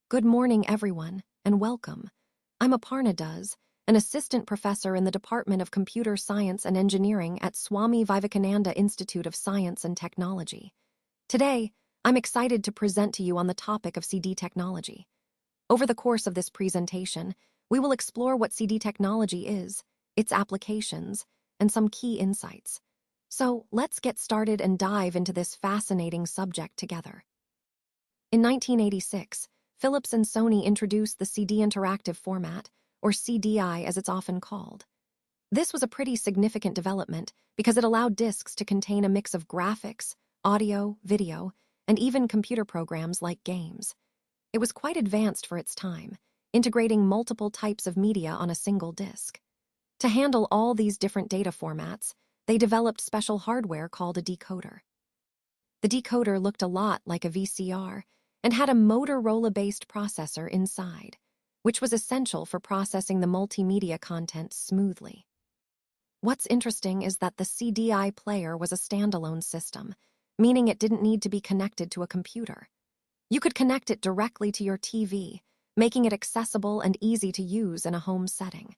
Good morning, everyone, and welcome. I'm Aparna, an assistant professor in the Department of Computer Science and Engineering at Swami Vivekananda Institute of Science and Technology. Today, I'm excited to present to you on the topic of CD technology. Over the course of this presentation, we will explore what CD technology is, its applications, and some key insights. So, let's get started and dive into this fascinating subject together. In 1986, Philips and Sony introduced the CD interactive format, or CDI as it's often called. This was a pretty significant development because it allowed discs to contain a mix of graphics, audio, video, and even computer programs like games. It was quite advanced for its time, integrating multiple types of media on a single disc. To handle all these different data formats, they developed special hardware called a decoder. The decoder looked a lot like a VCR and had a Motorola-based processor inside, which was essential for processing the multimedia content smoothly. What's interesting is that the CDI player was a standalone system, meaning it didn't need to be connected to a computer. You could connect it directly to your TV, making it accessible and easy to use in a home setting.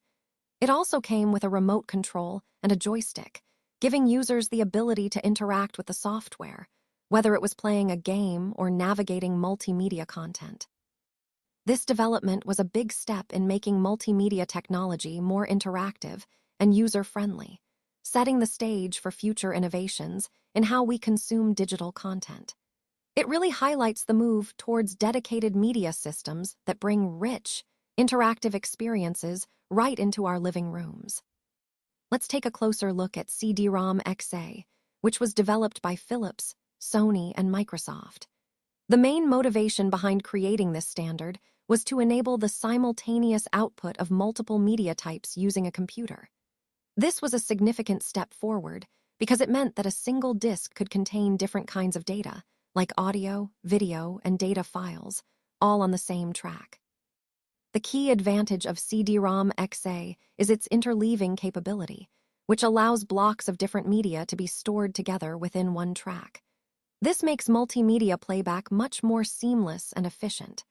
It also came with a remote control and a joystick, giving users the ability to interact with the software, whether it was playing a game or navigating multimedia content. This development was a big step in making multimedia technology more interactive and user-friendly, setting the stage for future innovations in how we consume digital content. It really highlights the move towards dedicated media systems that bring rich, interactive experiences right into our living rooms. Let's take a closer look at CD-ROM XA, which was developed by Philips, Sony, and Microsoft. The main motivation behind creating this standard was to enable the simultaneous output of multiple media types using a computer. This was a significant step forward because it meant that a single disc could contain different kinds of data, like audio, video, and data files, all on the same track. The key advantage of CD-ROM XA is its interleaving capability, which allows blocks of different media to be stored together within one track. This makes multimedia playback much more seamless and efficient.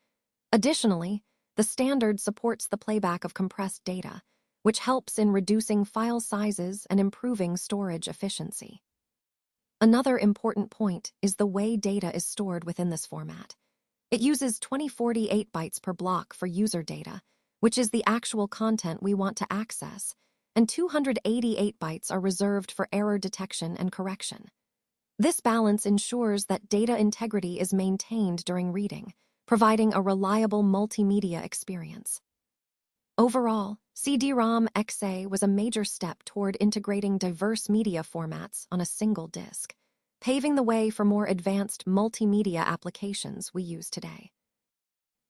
Additionally, the standard supports the playback of compressed data, which helps in reducing file sizes and improving storage efficiency. Another important point is the way data is stored within this format. It uses 2048 bytes per block for user data, which is the actual content we want to access, and 288 bytes are reserved for error detection and correction. This balance ensures that data integrity is maintained during reading, providing a reliable multimedia experience. Overall, CD-ROM XA was a major step toward integrating diverse media formats on a single disc, paving the way for more advanced multimedia applications we use today.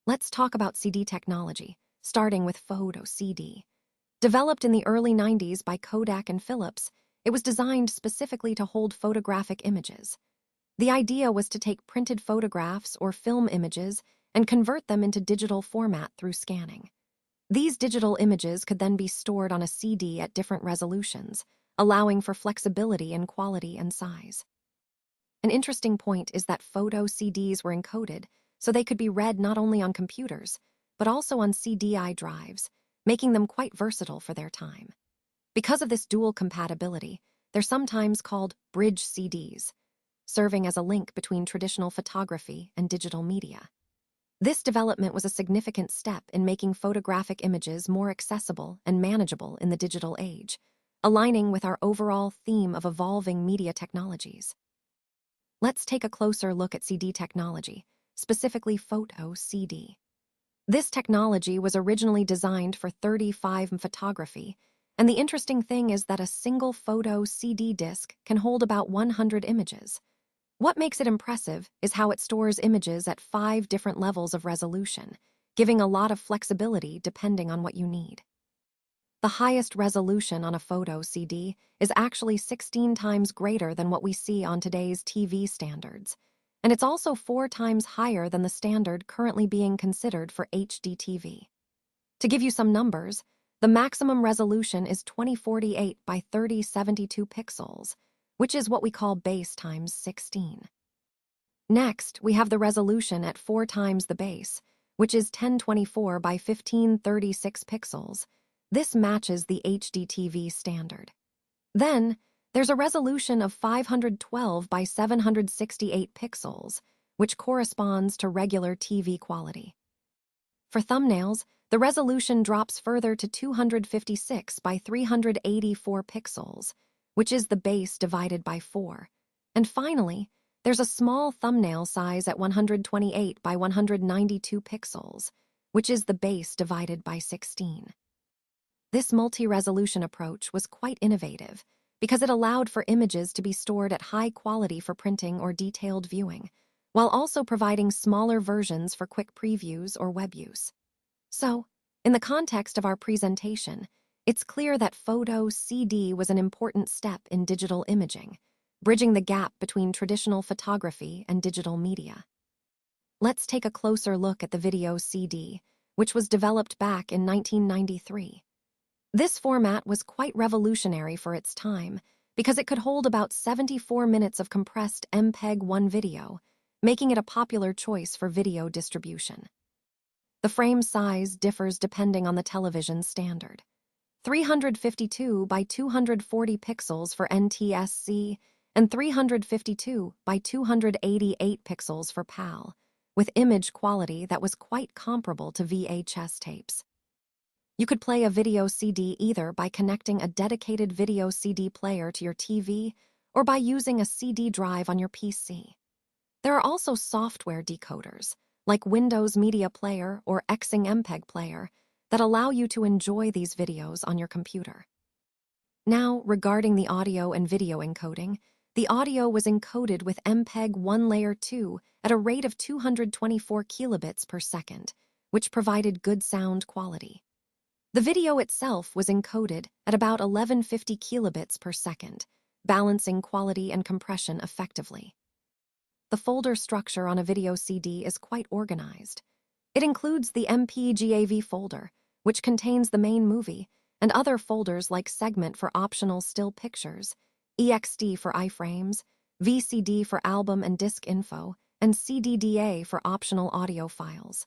Let's talk about CD technology, starting with photo CD. Developed in the early 90s by Kodak and Philips, it was designed specifically to hold photographic images. The idea was to take printed photographs or film images and convert them into digital format through scanning. These digital images could then be stored on a CD at different resolutions, allowing for flexibility in quality and size. An interesting point is that photo CDs were encoded so they could be read not only on computers, but also on CDI drives, making them quite versatile for their time. Because of this dual compatibility, they're sometimes called bridge CDs, serving as a link between traditional photography and digital media. This development was a significant step in making photographic images more accessible and manageable in the digital age, aligning with our overall theme of evolving media technologies. Let's take a closer look at CD technology, specifically photo CD. This technology was originally designed for 35 photography, and the interesting thing is that a single photo CD disc can hold about 100 images. What makes it impressive is how it stores images at 5 different levels of resolution, giving a lot of flexibility depending on what you need. The highest resolution on a photo CD is actually 16 times greater than what we see on today's TV standards, and it's also 4 times higher than the standard currently being considered for HD TV. To give you some numbers, the maximum resolution is 2048 by 3072 pixels, which is what we call base times 16. Next, we have the resolution at 4 times the base, which is 1024 by 1536 pixels. This matches the HDTV standard. Then, there's a resolution of 512 by 768 pixels, which corresponds to regular TV quality. For thumbnails, the resolution drops further to 256 by 384 pixels, which is the base divided by 4. And finally, there's a small thumbnail size at 128 by 192 pixels, which is the base divided by 16. This multi-resolution approach was quite innovative because it allowed for images to be stored at high quality for printing or detailed viewing, while also providing smaller versions for quick previews or web use. So, in the context of our presentation, it's clear that photo CD was an important step in digital imaging, bridging the gap between traditional photography and digital media. Let's take a closer look at the video CD, which was developed back in 1993. This format was quite revolutionary for its time because it could hold about 74 minutes of compressed MPEG-1 video, making it a popular choice for video distribution. The frame size differs depending on the television standard. 352 by 240 pixels for NTSC and 352 by 288 pixels for PAL, with image quality that was quite comparable to VHS tapes. You could play a video CD either by connecting a dedicated video CD player to your TV or by using a CD drive on your PC. There are also software decoders, like Windows Media Player or Xing MPEG Player, that allow you to enjoy these videos on your computer. Now, regarding the audio and video encoding, the audio was encoded with MPEG-1 Layer 2 at a rate of 224 kilobits per second, which provided good sound quality. The video itself was encoded at about 1150 kilobits per second, balancing quality and compression effectively. The folder structure on a video CD is quite organized. It includes the MPGAV folder, which contains the main movie, and other folders like segment for optional still pictures, EXD for iframes, VCD for album and disc info, and CDDA for optional audio files.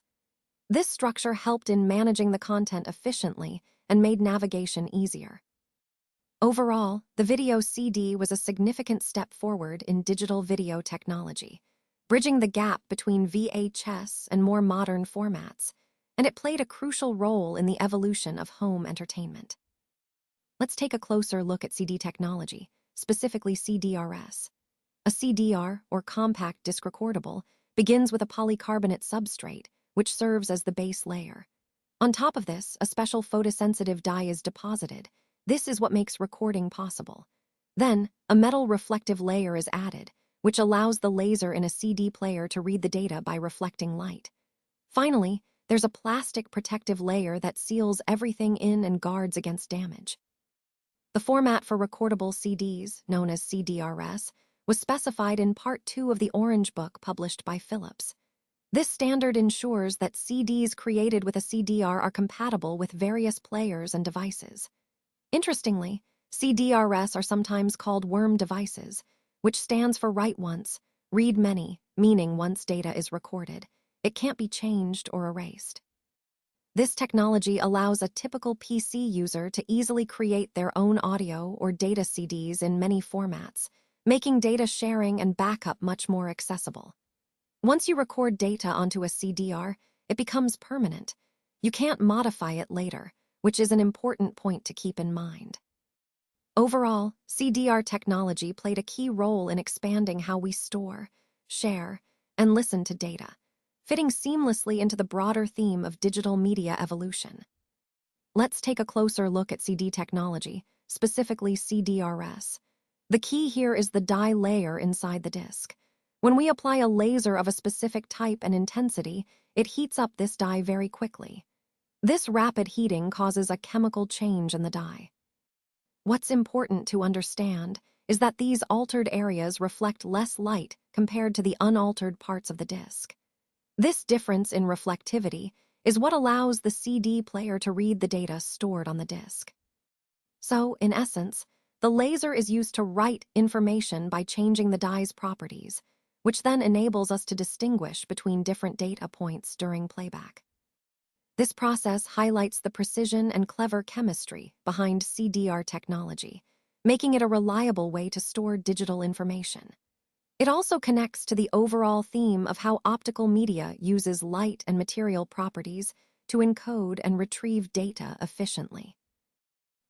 This structure helped in managing the content efficiently and made navigation easier. Overall, the video CD was a significant step forward in digital video technology, bridging the gap between VHS and more modern formats, and it played a crucial role in the evolution of home entertainment. Let's take a closer look at CD technology, specifically CDRS. A CDR, or compact disc recordable, begins with a polycarbonate substrate, which serves as the base layer. On top of this, a special photosensitive dye is deposited. This is what makes recording possible. Then, a metal reflective layer is added, which allows the laser in a CD player to read the data by reflecting light. Finally, there's a plastic protective layer that seals everything in and guards against damage. The format for recordable CDs, known as CDRS, was specified in Part 2 of the Orange Book published by Philips. This standard ensures that CDs created with a CDR are compatible with various players and devices. Interestingly, CDRS are sometimes called worm devices, which stands for write once, read many, meaning once data is recorded, it can't be changed or erased. This technology allows a typical PC user to easily create their own audio or data CDs in many formats, making data sharing and backup much more accessible. Once you record data onto a CDR, it becomes permanent. You can't modify it later, which is an important point to keep in mind. Overall, CDR technology played a key role in expanding how we store, share, and listen to data, fitting seamlessly into the broader theme of digital media evolution. Let's take a closer look at CD technology, specifically CDRS. The key here is the dye layer inside the disc. When we apply a laser of a specific type and intensity, it heats up this dye very quickly. This rapid heating causes a chemical change in the dye. What's important to understand is that these altered areas reflect less light compared to the unaltered parts of the disc. This difference in reflectivity is what allows the CD player to read the data stored on the disc. So, in essence, the laser is used to write information by changing the dye's properties, which then enables us to distinguish between different data points during playback. This process highlights the precision and clever chemistry behind CDR technology, making it a reliable way to store digital information. It also connects to the overall theme of how optical media uses light and material properties to encode and retrieve data efficiently.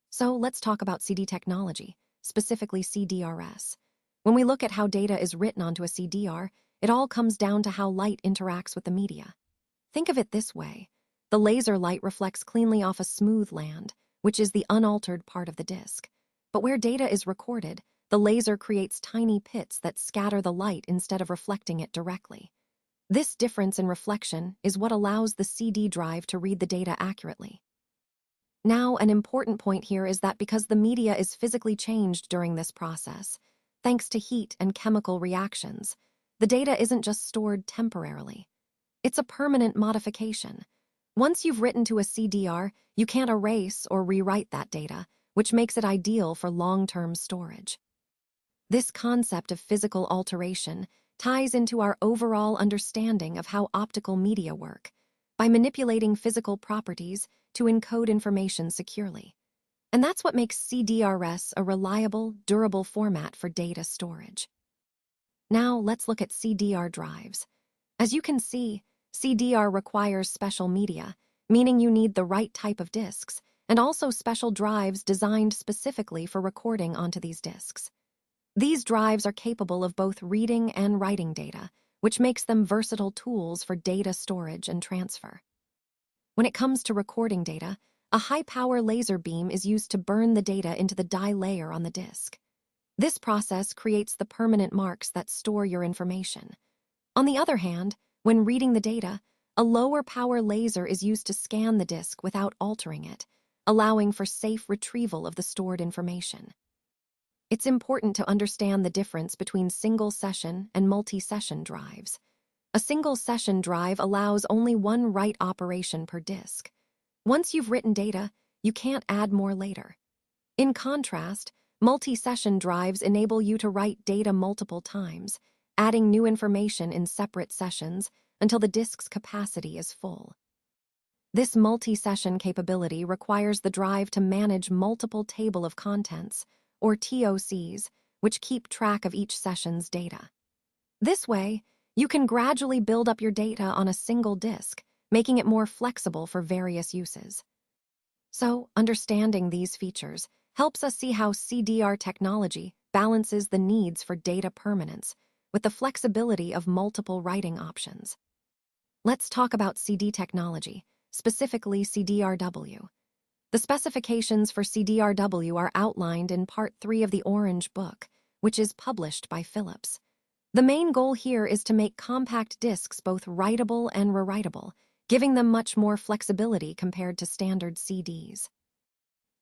So let's talk about CD technology, specifically CDRS. When we look at how data is written onto a CDR, it all comes down to how light interacts with the media. Think of it this way. The laser light reflects cleanly off a smooth land, which is the unaltered part of the disk. But where data is recorded, the laser creates tiny pits that scatter the light instead of reflecting it directly. This difference in reflection is what allows the CD drive to read the data accurately. Now, an important point here is that because the media is physically changed during this process, thanks to heat and chemical reactions, the data isn't just stored temporarily. It's a permanent modification. Once you've written to a CDR, you can't erase or rewrite that data, which makes it ideal for long-term storage. This concept of physical alteration ties into our overall understanding of how optical media work, by manipulating physical properties to encode information securely. And that's what makes CDRS a reliable, durable format for data storage. Now let's look at CDR drives. As you can see, CDR requires special media, meaning you need the right type of disks, and also special drives designed specifically for recording onto these disks. These drives are capable of both reading and writing data, which makes them versatile tools for data storage and transfer. When it comes to recording data, a high-power laser beam is used to burn the data into the dye layer on the disk. This process creates the permanent marks that store your information. On the other hand, when reading the data, a lower power laser is used to scan the disk without altering it, allowing for safe retrieval of the stored information. It's important to understand the difference between single-session and multi-session drives. A single-session drive allows only one write operation per disk. Once you've written data, you can't add more later. In contrast, multi-session drives enable you to write data multiple times, adding new information in separate sessions until the disk's capacity is full. This multi-session capability requires the drive to manage multiple table of contents, or TOCs, which keep track of each session's data. This way, you can gradually build up your data on a single disk, making it more flexible for various uses. So, understanding these features helps us see how CDR technology balances the needs for data permanence with the flexibility of multiple writing options. Let's talk about CD technology, specifically CDRW. The specifications for CDRW are outlined in Part 3 of the Orange Book, which is published by Philips. The main goal here is to make compact disks both writable and rewritable, giving them much more flexibility compared to standard CDs.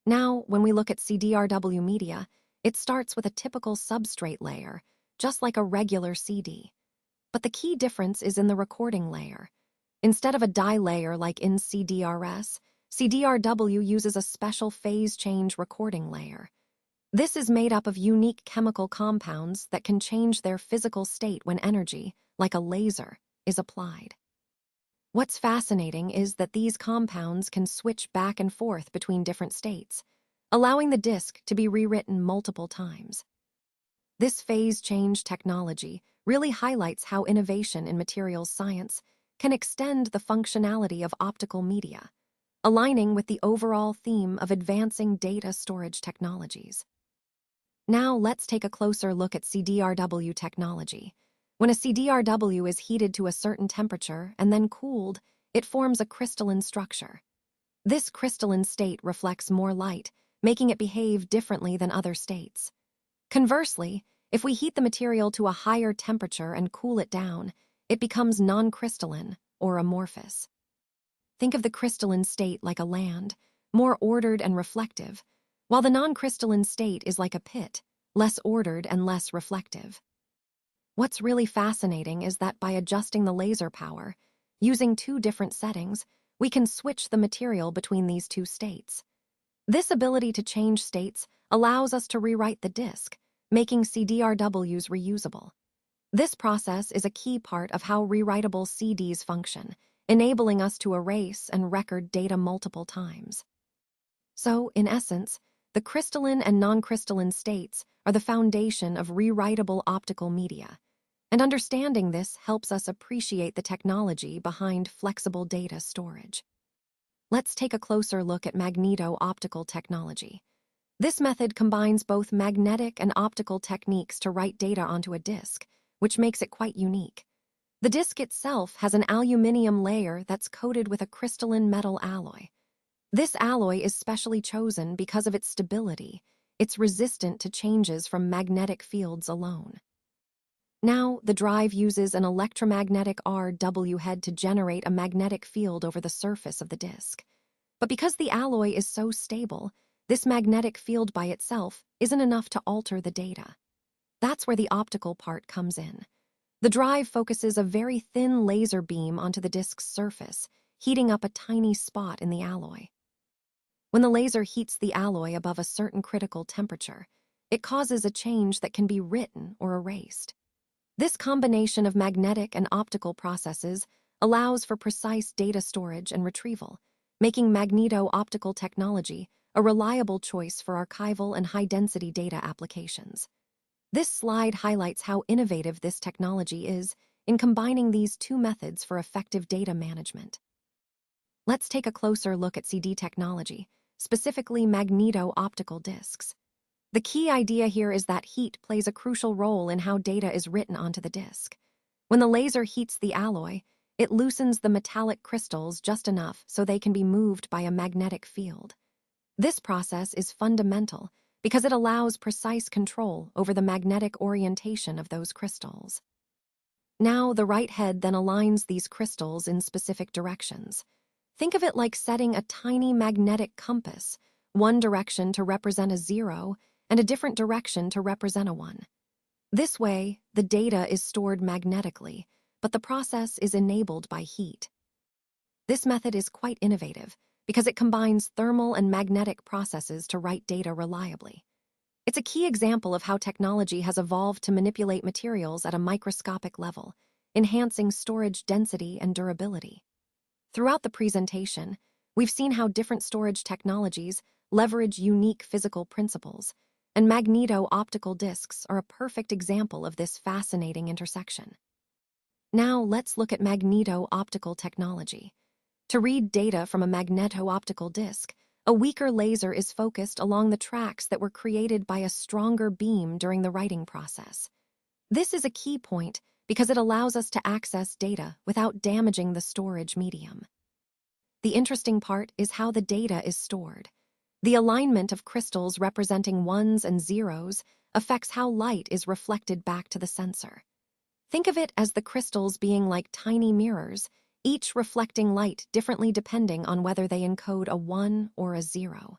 Now, when we look at CDRW media, it starts with a typical substrate layer, just like a regular CD. But the key difference is in the recording layer. Instead of a dye layer like in CDRS, CDRW uses a special phase change recording layer. This is made up of unique chemical compounds that can change their physical state when energy, like a laser, is applied. What's fascinating is that these compounds can switch back and forth between different states, allowing the disk to be rewritten multiple times. This phase change technology really highlights how innovation in materials science can extend the functionality of optical media, aligning with the overall theme of advancing data storage technologies. Now let's take a closer look at CDRW technology. When a CDRW is heated to a certain temperature and then cooled, it forms a crystalline structure. This crystalline state reflects more light, making it behave differently than other states. Conversely, if we heat the material to a higher temperature and cool it down, it becomes non-crystalline or amorphous. Think of the crystalline state like a land, more ordered and reflective, while the non-crystalline state is like a pit, less ordered and less reflective. What's really fascinating is that by adjusting the laser power, using two different settings, we can switch the material between these two states. This ability to change states allows us to rewrite the disk, making CDRWs reusable. This process is a key part of how rewritable CDs function, enabling us to erase and record data multiple times. So, in essence, the crystalline and non-crystalline states are the foundation of rewritable optical media, and understanding this helps us appreciate the technology behind flexible data storage. Let's take a closer look at magneto-optical technology. This method combines both magnetic and optical techniques to write data onto a disk, which makes it quite unique. The disk itself has an aluminum layer that's coated with a crystalline metal alloy. This alloy is specially chosen because of its stability. It's resistant to changes from magnetic fields alone. Now, the drive uses an electromagnetic RW head to generate a magnetic field over the surface of the disk. But because the alloy is so stable, this magnetic field by itself isn't enough to alter the data. That's where the optical part comes in. The drive focuses a very thin laser beam onto the disk's surface, heating up a tiny spot in the alloy. When the laser heats the alloy above a certain critical temperature, it causes a change that can be written or erased. This combination of magnetic and optical processes allows for precise data storage and retrieval, making magneto-optical technology a reliable choice for archival and high-density data applications. This slide highlights how innovative this technology is in combining these two methods for effective data management. Let's take a closer look at CD technology, specifically magneto-optical disks. The key idea here is that heat plays a crucial role in how data is written onto the disk. When the laser heats the alloy, it loosens the metallic crystals just enough so they can be moved by a magnetic field. This process is fundamental because it allows precise control over the magnetic orientation of those crystals. Now, the right head then aligns these crystals in specific directions. Think of it like setting a tiny magnetic compass, one direction to represent a 0 and a different direction to represent a 1. This way, the data is stored magnetically, but the process is enabled by heat. This method is quite innovative because it combines thermal and magnetic processes to write data reliably. It's a key example of how technology has evolved to manipulate materials at a microscopic level, enhancing storage density and durability. Throughout the presentation, we've seen how different storage technologies leverage unique physical principles, and magneto-optical disks are a perfect example of this fascinating intersection. Now let's look at magneto-optical technology. To read data from a magneto-optical disk, a weaker laser is focused along the tracks that were created by a stronger beam during the writing process. This is a key point because it allows us to access data without damaging the storage medium. The interesting part is how the data is stored. The alignment of crystals representing 1s and 0s affects how light is reflected back to the sensor. Think of it as the crystals being like tiny mirrors, each reflecting light differently depending on whether they encode a 1 or a 0.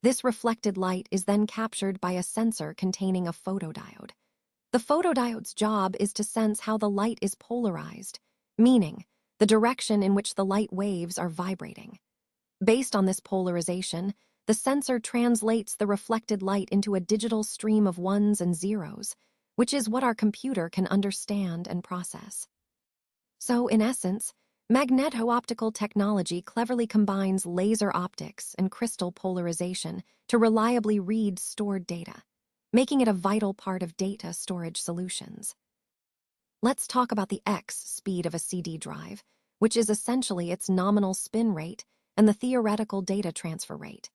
This reflected light is then captured by a sensor containing a photodiode. The photodiode's job is to sense how the light is polarized, meaning the direction in which the light waves are vibrating. Based on this polarization, the sensor translates the reflected light into a digital stream of 1s and 0s, which is what our computer can understand and process. So, in essence, magneto-optical technology cleverly combines laser optics and crystal polarization to reliably read stored data, making it a vital part of data storage solutions. Let's talk about the X speed of a CD drive, which is essentially its nominal spin rate and the theoretical data transfer rate.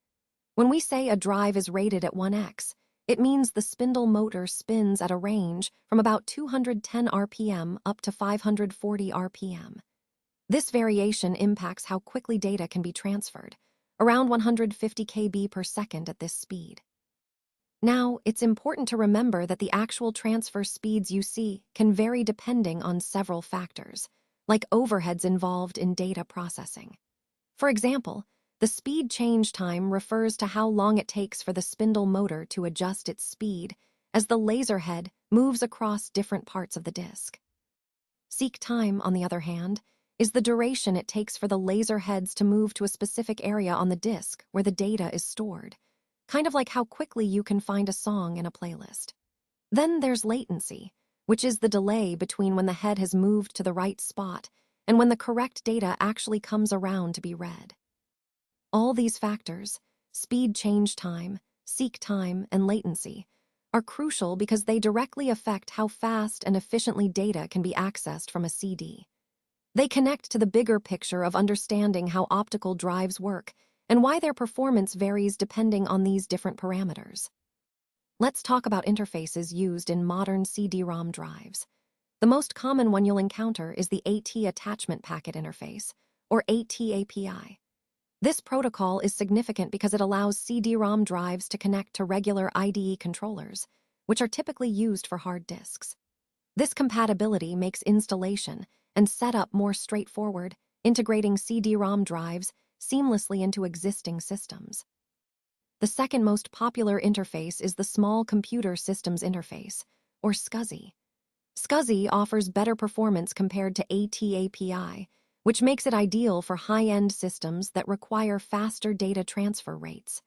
When we say a drive is rated at 1x, it means the spindle motor spins at a range from about 210 RPM up to 540 RPM. This variation impacts how quickly data can be transferred, around 150 kb per second at this speed. Now, it's important to remember that the actual transfer speeds you see can vary depending on several factors, like overheads involved in data processing. For example, the speed change time refers to how long it takes for the spindle motor to adjust its speed as the laser head moves across different parts of the disk. Seek time, on the other hand, is the duration it takes for the laser heads to move to a specific area on the disk where the data is stored, kind of like how quickly you can find a song in a playlist. Then there's latency, which is the delay between when the head has moved to the right spot and when the correct data actually comes around to be read. All these factors, speed change time, seek time, and latency, are crucial because they directly affect how fast and efficiently data can be accessed from a CD. They connect to the bigger picture of understanding how optical drives work and why their performance varies depending on these different parameters. Let's talk about interfaces used in modern CD-ROM drives. The most common one you'll encounter is the AT Attachment Packet Interface, or AT-API. This protocol is significant because it allows CD-ROM drives to connect to regular IDE controllers, which are typically used for hard disks. This compatibility makes installation and setup more straightforward, integrating CD-ROM drives seamlessly into existing systems. The second most popular interface is the Small Computer Systems Interface, or SCSI. SCSI offers better performance compared to AT-API, which makes it ideal for high-end systems that require faster data transfer rates.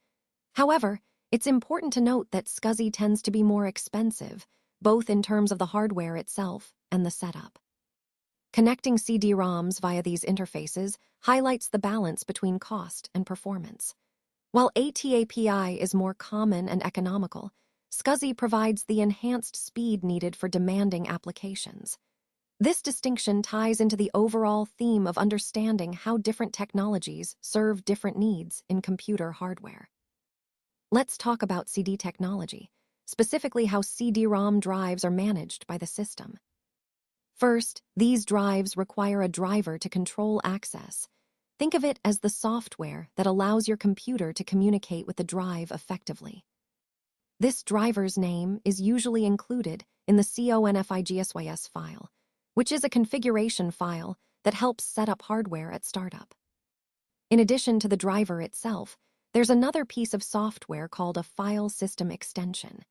However, it's important to note that SCSI tends to be more expensive, both in terms of the hardware itself and the setup. Connecting CD-ROMs via these interfaces highlights the balance between cost and performance. While AT-API is more common and economical, SCSI provides the enhanced speed needed for demanding applications. This distinction ties into the overall theme of understanding how different technologies serve different needs in computer hardware. Let's talk about CD technology, specifically how CD-ROM drives are managed by the system. First, these drives require a driver to control access. Think of it as the software that allows your computer to communicate with the drive effectively. This driver's name is usually included in the CONFIGSYS file, which is a configuration file that helps set up hardware at startup. In addition to the driver itself, there's another piece of software called a file system extension.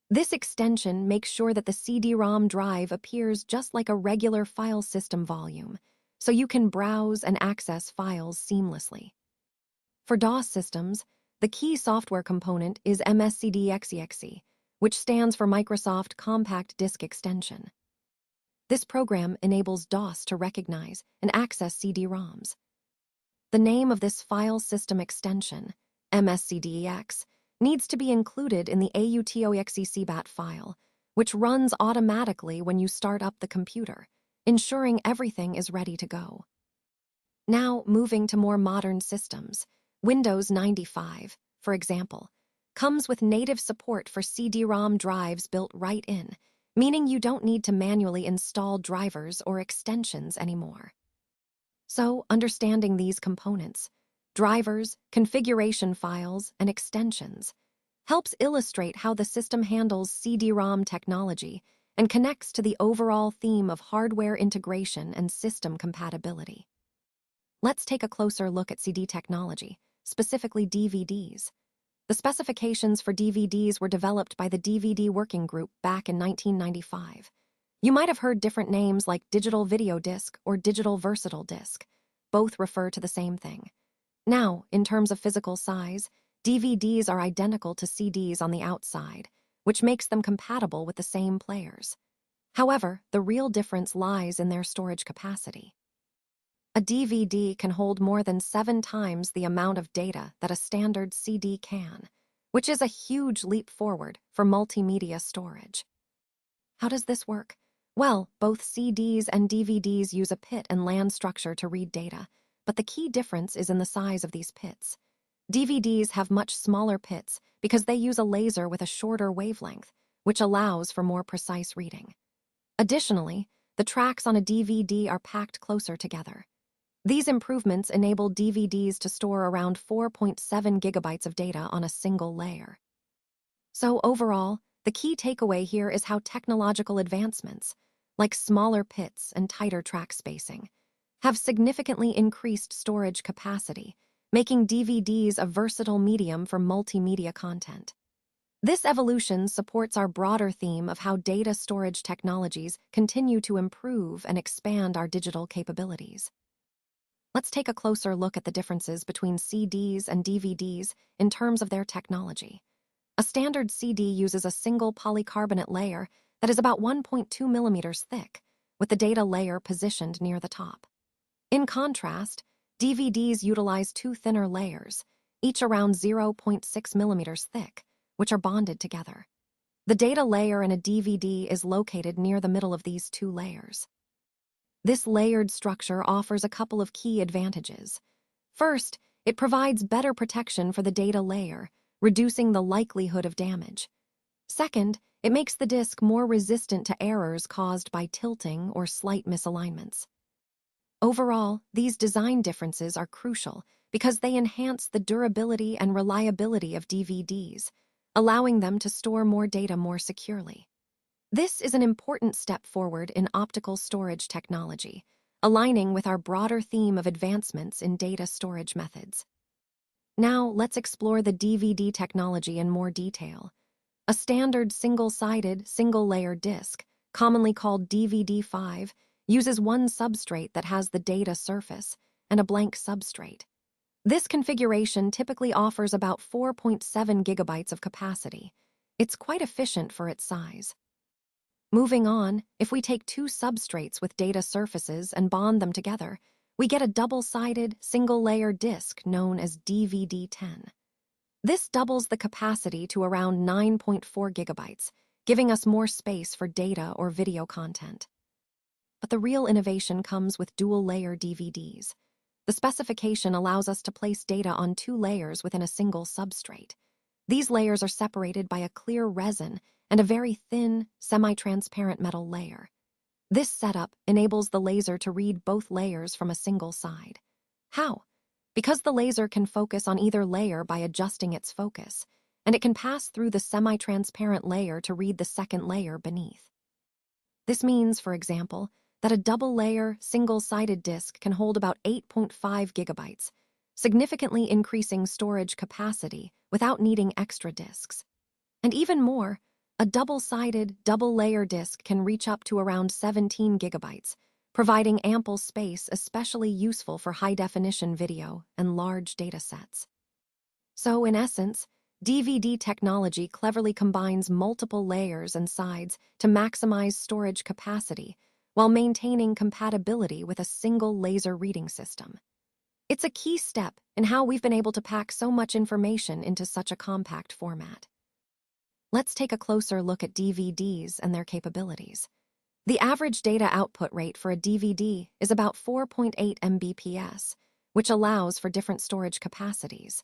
This extension makes sure that the CD-ROM drive appears just like a regular file system volume, so you can browse and access files seamlessly. For DOS systems, the key software component is MSCDXEXE, which stands for Microsoft Compact Disk Extension. This program enables DOS to recognize and access CD-ROMs. The name of this file system extension, MSCDEX, needs to be included in the AUTOXECBAT file, which runs automatically when you start up the computer, ensuring everything is ready to go. Now, moving to more modern systems, Windows 95, for example, comes with native support for CD-ROM drives built right in, meaning you don't need to manually install drivers or extensions anymore. So, understanding these components, drivers, configuration files, and extensions, helps illustrate how the system handles CD-ROM technology and connects to the overall theme of hardware integration and system compatibility. Let's take a closer look at CD technology, specifically DVDs. The specifications for DVDs were developed by the DVD Working Group back in 1995. You might have heard different names like digital video disc or digital versatile disc. Both refer to the same thing. Now, in terms of physical size, DVDs are identical to CDs on the outside, which makes them compatible with the same players. However, the real difference lies in their storage capacity. A DVD can hold more than 7 times the amount of data that a standard CD can, which is a huge leap forward for multimedia storage. How does this work? Well, both CDs and DVDs use a pit and LAN structure to read data, but the key difference is in the size of these pits. DVDs have much smaller pits because they use a laser with a shorter wavelength, which allows for more precise reading. Additionally, the tracks on a DVD are packed closer together. These improvements enable DVDs to store around 4.7 gigabytes of data on a single layer. So overall, the key takeaway here is how technological advancements, like smaller pits and tighter track spacing, have significantly increased storage capacity, making DVDs a versatile medium for multimedia content. This evolution supports our broader theme of how data storage technologies continue to improve and expand our digital capabilities. Let's take a closer look at the differences between CDs and DVDs in terms of their technology. A standard CD uses a single polycarbonate layer that is about 1.2 millimeters thick, with the data layer positioned near the top. In contrast, DVDs utilize two thinner layers, each around 0.6 millimeters thick, which are bonded together. The data layer in a DVD is located near the middle of these two layers. This layered structure offers a couple of key advantages. First, it provides better protection for the data layer, reducing the likelihood of damage. Second, it makes the disc more resistant to errors caused by tilting or slight misalignments. Overall, these design differences are crucial because they enhance the durability and reliability of DVDs, allowing them to store more data more securely. This is an important step forward in optical storage technology, aligning with our broader theme of advancements in data storage methods. Now, let's explore the DVD technology in more detail. A standard single-sided, single-layer disc, commonly called DVD5, uses one substrate that has the data surface and a blank substrate. This configuration typically offers about 4.7 gigabytes of capacity. It's quite efficient for its size. Moving on, if we take two substrates with data surfaces and bond them together, we get a double-sided, single-layer disc known as DVD10. This doubles the capacity to around 9.4 gigabytes, giving us more space for data or video content. But the real innovation comes with dual-layer DVDs. The specification allows us to place data on two layers within a single substrate. These layers are separated by a clear resin and a very thin, semi-transparent metal layer. This setup enables the laser to read both layers from a single side. How? Because the laser can focus on either layer by adjusting its focus, and it can pass through the semi-transparent layer to read the second layer beneath. This means, for example, that a double-layer, single-sided disc can hold about 8.5 gigabytes, significantly increasing storage capacity without needing extra discs. And even more, a double-sided, double-layer disc can reach up to around 17 gigabytes, providing ample space especially useful for high-definition video and large data sets. So, in essence, DVD technology cleverly combines multiple layers and sides to maximize storage capacity while maintaining compatibility with a single laser reading system. It's a key step in how we've been able to pack so much information into such a compact format. Let's take a closer look at DVDs and their capabilities. The average data output rate for a DVD is about 4.8 Mbps, which allows for different storage capacities.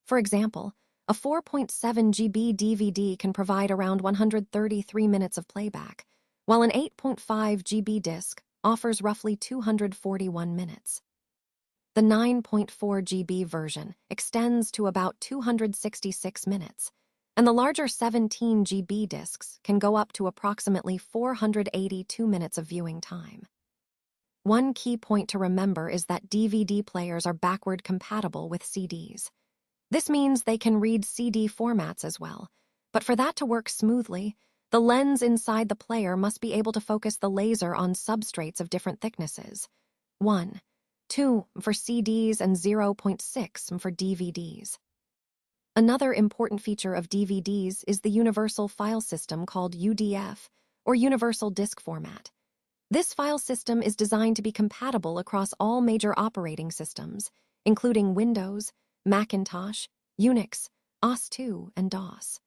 For example, a 4.7 GB DVD can provide around 133 minutes of playback, while an 8.5 GB disc offers roughly 241 minutes. The 9.4 GB version extends to about 266 minutes, and the larger 17 GB discs can go up to approximately 482 minutes of viewing time. One key point to remember is that DVD players are backward compatible with CDs. This means they can read CD formats as well, but for that to work smoothly, the lens inside the player must be able to focus the laser on substrates of different thicknesses. 1, 2 for CDs and 0.6 for DVDs. Another important feature of DVDs is the universal file system called UDF, or Universal Disk Format. This file system is designed to be compatible across all major operating systems, including Windows, Macintosh, Unix, OS/2, and DOS.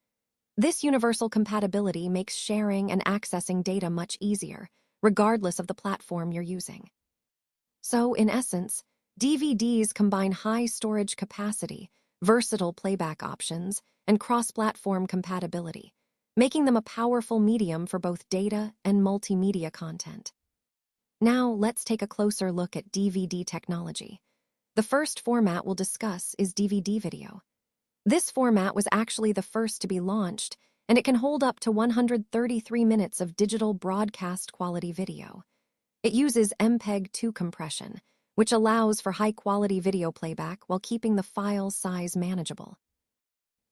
This universal compatibility makes sharing and accessing data much easier, regardless of the platform you're using. So, in essence, DVDs combine high storage capacity, versatile playback options, and cross-platform compatibility, making them a powerful medium for both data and multimedia content. Now, let's take a closer look at DVD technology. The first format we'll discuss is DVD video. This format was actually the first to be launched, and it can hold up to 133 minutes of digital broadcast quality video. It uses MPEG-2 compression, which allows for high-quality video playback while keeping the file size manageable.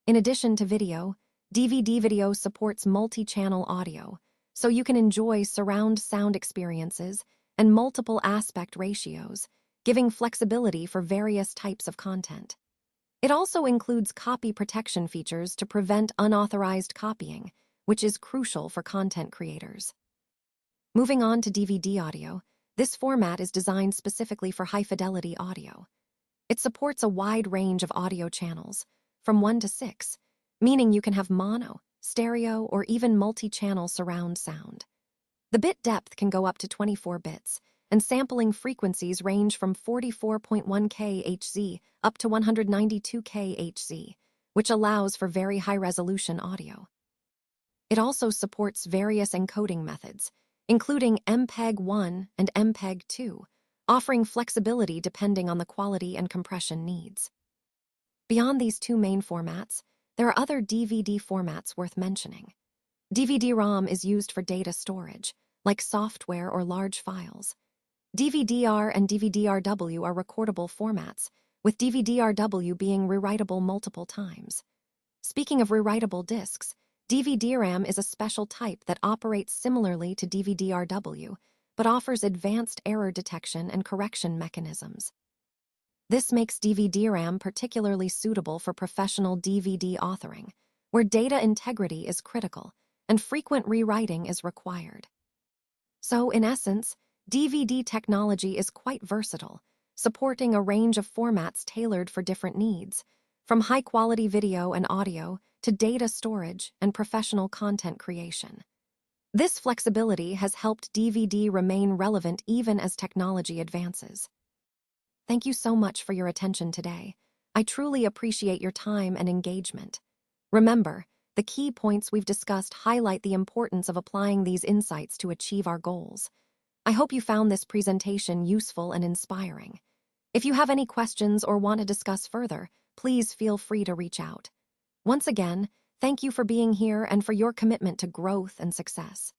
In addition to video, DVD video supports multi-channel audio, so you can enjoy surround sound experiences and multiple aspect ratios, giving flexibility for various types of content. It also includes copy protection features to prevent unauthorized copying, which is crucial for content creators. Moving on to DVD audio, this format is designed specifically for high-fidelity audio. It supports a wide range of audio channels, from 1 to 6, meaning you can have mono, stereo, or even multi-channel surround sound. The bit depth can go up to 24 bits, and sampling frequencies range from 44.1 kHz up to 192 kHz, which allows for very high-resolution audio. It also supports various encoding methods, including MPEG-1 and MPEG-2, offering flexibility depending on the quality and compression needs. Beyond these two main formats, there are other DVD formats worth mentioning. DVD-ROM is used for data storage, like software or large files. DVD-R and DVD-RW are recordable formats, with DVD-RW being rewritable multiple times. Speaking of rewritable discs, DVD-RAM is a special type that operates similarly to DVD-RW, but offers advanced error detection and correction mechanisms. This makes DVD-RAM particularly suitable for professional DVD authoring, where data integrity is critical and frequent rewriting is required. So, in essence, DVD technology is quite versatile, supporting a range of formats tailored for different needs, from high-quality video and audio to data storage and professional content creation. This flexibility has helped DVD remain relevant even as technology advances. Thank you so much for your attention today. I truly appreciate your time and engagement. Remember, the key points we've discussed highlight the importance of applying these insights to achieve our goals. I hope you found this presentation useful and inspiring. If you have any questions or want to discuss further, please feel free to reach out. Once again, thank you for being here and for your commitment to growth and success.